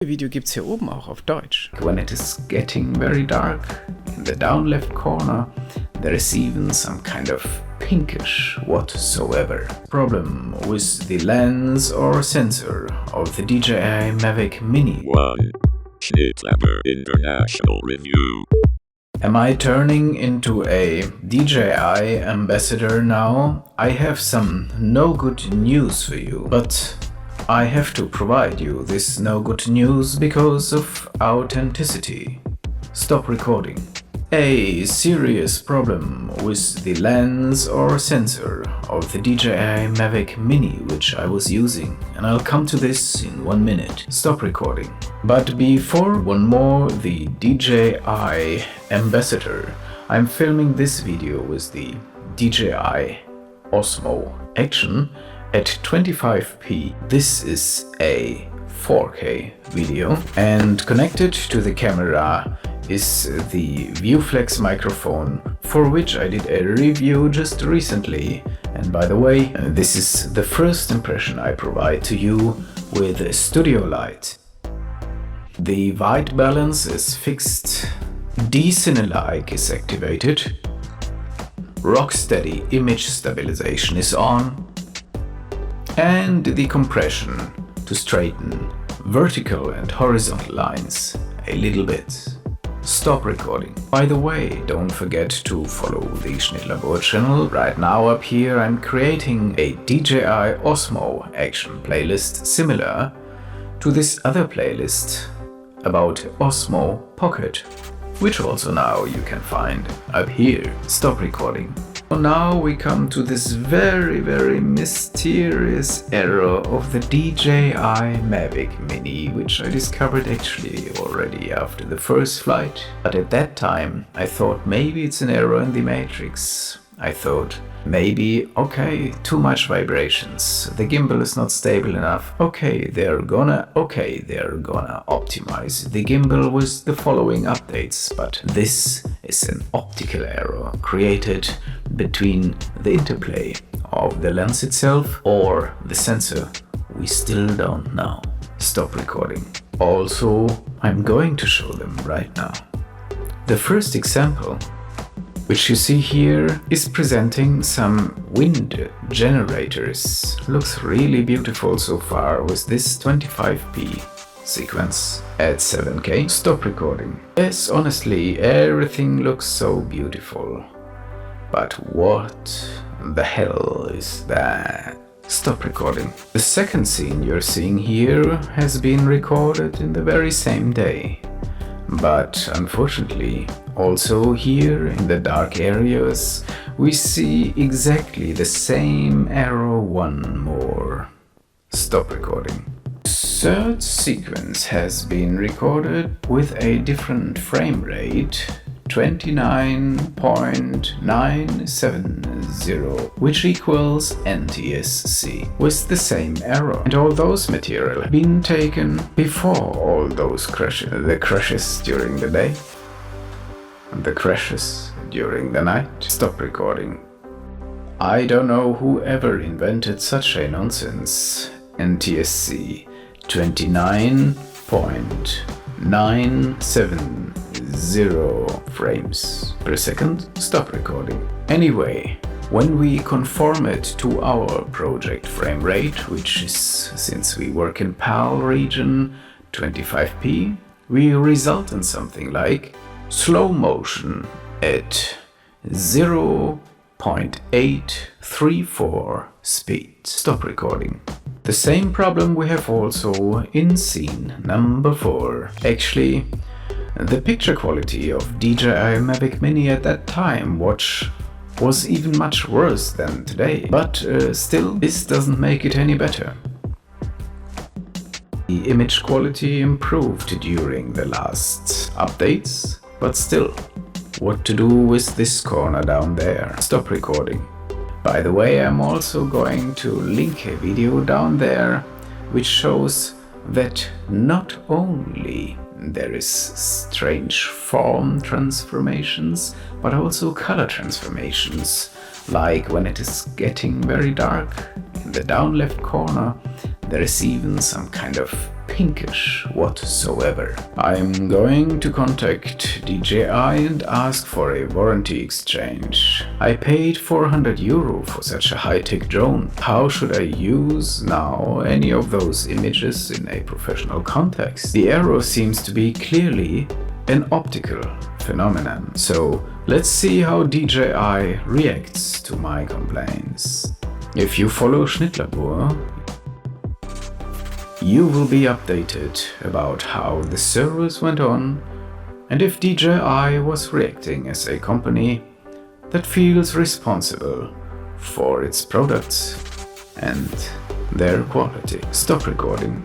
Video gibt's hier oben auch auf Deutsch. When it is getting very dark, in the down left corner, there is even some kind of pinkish whatsoever problem with the lens or sensor of the DJI Mavic MINI. 1. SSCHNITTLABOR International Review. Am I turning into a DJI ambassador now? I have some no good news for you, but I have to provide you this no good news because of authenticity. Stop recording. A serious problem with the lens or sensor of the DJI Mavic MINI which I was using, and I'll come to this in 1 minute. Stop recording. But before one more, the DJI ambassador, I'm filming this video with the DJI Osmo Action at 25p. This is a 4K video, and connected to the camera is the ViewFlex microphone, for which I did a review just recently. And by the way, this is the first impression I provide to you with a studio light. The white balance is fixed, D-Cine-like is activated, rock-steady image stabilization is on, and the compression to straighten vertical and horizontal lines a little bit. Stop recording. By the way, don't forget to follow the SSCHNITTLABOR channel. Right now up here I'm creating a DJI Osmo Action playlist similar to this other playlist about Osmo Pocket, which also now you can find up here. Stop recording. Now we come to this very mysterious error of the DJI Mavic MINI, which I discovered actually already after the first flight. But at that time I thought maybe it's an error in the matrix. I thought maybe, okay, too much vibrations, the gimbal is not stable enough. Okay, they're gonna optimize the gimbal with the following updates, but this is an optical error created between the interplay of the lens itself or the sensor. We still don't know. Stop recording. Also, I'm going to show them right now. The first example, which you see here, is presenting some wind generators. Looks really beautiful so far with this 25p sequence at 7K. Stop recording. Yes, honestly, everything looks so beautiful. But what the hell is that? Stop recording. The second scene you're seeing here has been recorded in the very same day. But unfortunately, also here in the dark areas, we see exactly the same error one more. Stop recording. Third sequence has been recorded with a different frame rate, 29.970, which equals NTSC, with the same error. And all those material have been taken before all those crashes during the day, and the crashes during the night. Stop recording. I don't know who ever invented such a nonsense. NTSC 29.970 frames per second. Stop recording. Anyway, when we conform it to our project frame rate, which is, since we work in PAL region, 25p, we result in something like slow motion at 0.834 speed. Stop recording. The same problem we have also in scene number 4. Actually, the picture quality of DJI Mavic MINI at that time was even much worse than today, but still, this doesn't make it any better. The image quality improved during the last updates, but still, what to do with this corner down there? Stop recording. By the way, I'm also going to link a video down there which shows that not only there is strange form transformations, but also color transformations, like when it is getting very dark, in the down left corner there is even some kind of pinkish whatsoever. I'm going to contact DJI and ask for a warranty exchange. I paid 400 euro for such a high-tech drone. How should I use now any of those images in a professional context? The error seems to be clearly an optical phenomenon. So let's see how DJI reacts to my complaints. If you follow SSCHNITTLABOR, you will be updated about how the service went on and if DJI was reacting as a company that feels responsible for its products and their quality. Stop recording.